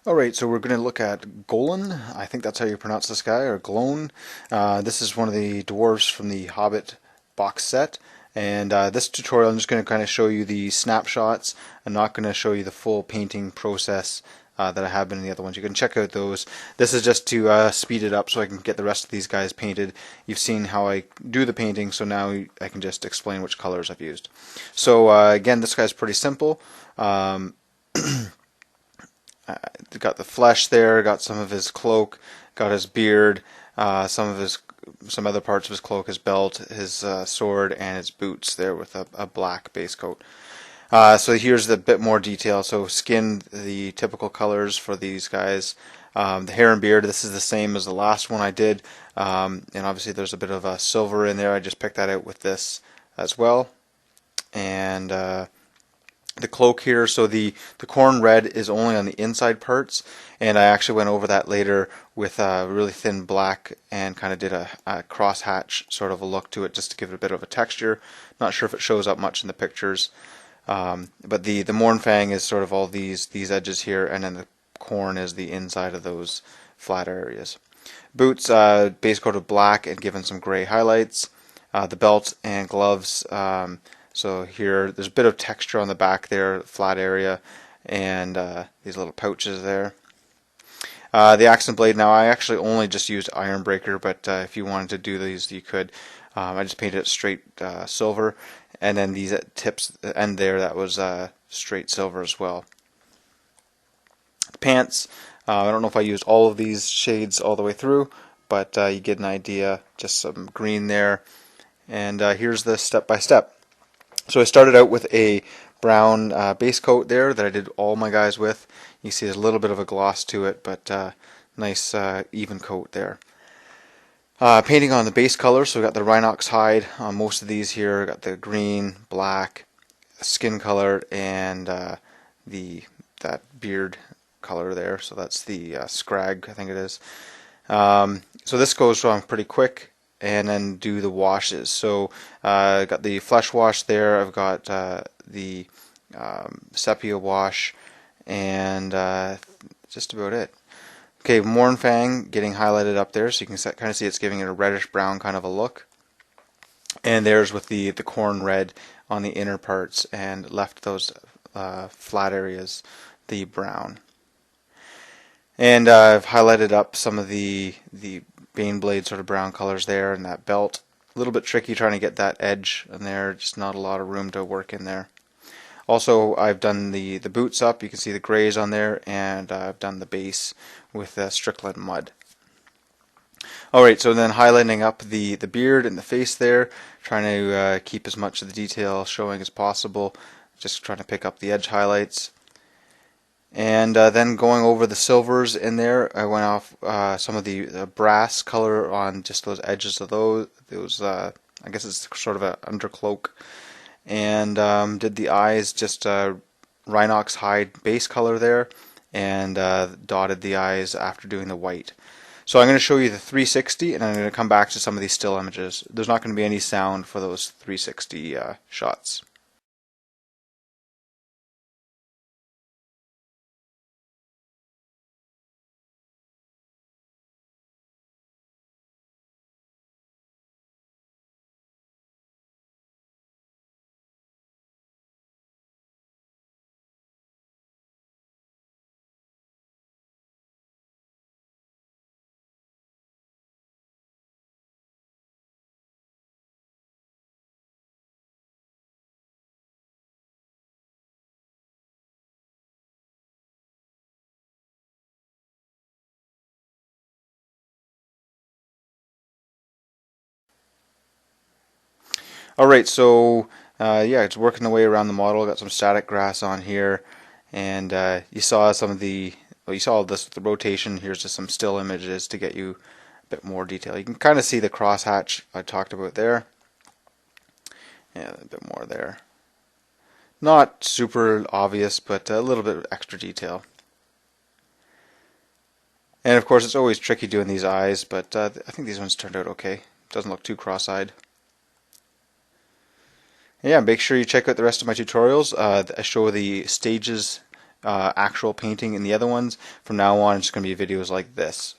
Alright, so we're going to look at Goblin. I think that's how you pronounce this guy, or Gloin. This is one of the dwarves from the Hobbit box set. And this tutorial I'm just going to kind of show you the snapshots. I'm not going to show you the full painting process that I have been in the other ones. You can check out those. This is just to speed it up so I can get the rest of these guys painted. You've seen how I do the painting, so now I can just explain which colors I've used. So again, this guy's pretty simple. Got the flesh there, got some of his cloak, got his beard, some other parts of his cloak, his belt, his sword, and his boots there with a black base coat. So here's the bit more detail. So skin, the typical colors for these guys. The hair and beard, this is the same as the last one I did, and obviously there's a bit of a silver in there. I just picked that out with this as well. And the cloak here, so the corn red is only on the inside parts, and I actually went over that later with a really thin black and kind of did a cross hatch sort of a look to it just to give it a bit of a texture. Not sure if it shows up much in the pictures, but the Mournfang is sort of all these edges here, and then the corn is the inside of those flat areas. Boots, base coat of black and given some gray highlights. The belt and gloves, so here there's a bit of texture on the back there, flat area, and these little pouches there. The axe and blade, now I actually only just used iron breaker, but if you wanted to do these you could. I just painted it straight silver, and then these tips end there, that was straight silver as well. The pants, I don't know if I used all of these shades all the way through, but you get an idea, just some green there. And here's the step by step. So I started out with a brown base coat there that I did all my guys with. You see there's a little bit of a gloss to it, but nice even coat there. Painting on the base color, so we got the Rhinox hide on most of these here. Got the green, black, skin color, and that beard color there. So that's the Scrag, I think it is. So this goes on pretty quick. And then do the washes. So I got the flesh wash there. I've got the sepia wash, and just about it. Okay, Mournfang getting highlighted up there, so you can kind of see it's giving it a reddish brown kind of a look. And there's with the corn red on the inner parts, and left those flat areas the brown. And I've highlighted up some of the Baneblade sort of brown colors there, and that belt. A little bit tricky trying to get that edge in there, just not a lot of room to work in there. Also, I've done the boots up, you can see the grays on there, and I've done the base with Strickland mud. Alright, so then highlighting up the beard and the face there, trying to keep as much of the detail showing as possible, just trying to pick up the edge highlights. And then going over the silvers in there, I went off some of the brass color on just those edges of those I guess it's sort of an undercloak. And did the eyes just Rhinox hide base color there, and dotted the eyes after doing the white. So I'm going to show you the 360, and I'm going to come back to some of these still images. There's not going to be any sound for those 360 shots. Alright, so yeah, it's working the way around the model. Got some static grass on here, and you saw some of well, you saw this with the rotation. Here's just some still images to get you a bit more detail. You can kind of see the crosshatch I talked about there. Yeah, a bit more there. Not super obvious, but a little bit of extra detail. And of course, it's always tricky doing these eyes, but I think these ones turned out okay. Doesn't look too cross-eyed. Yeah, make sure you check out the rest of my tutorials. I show the stages actual painting in the other ones. From now on, it's just going to be videos like this.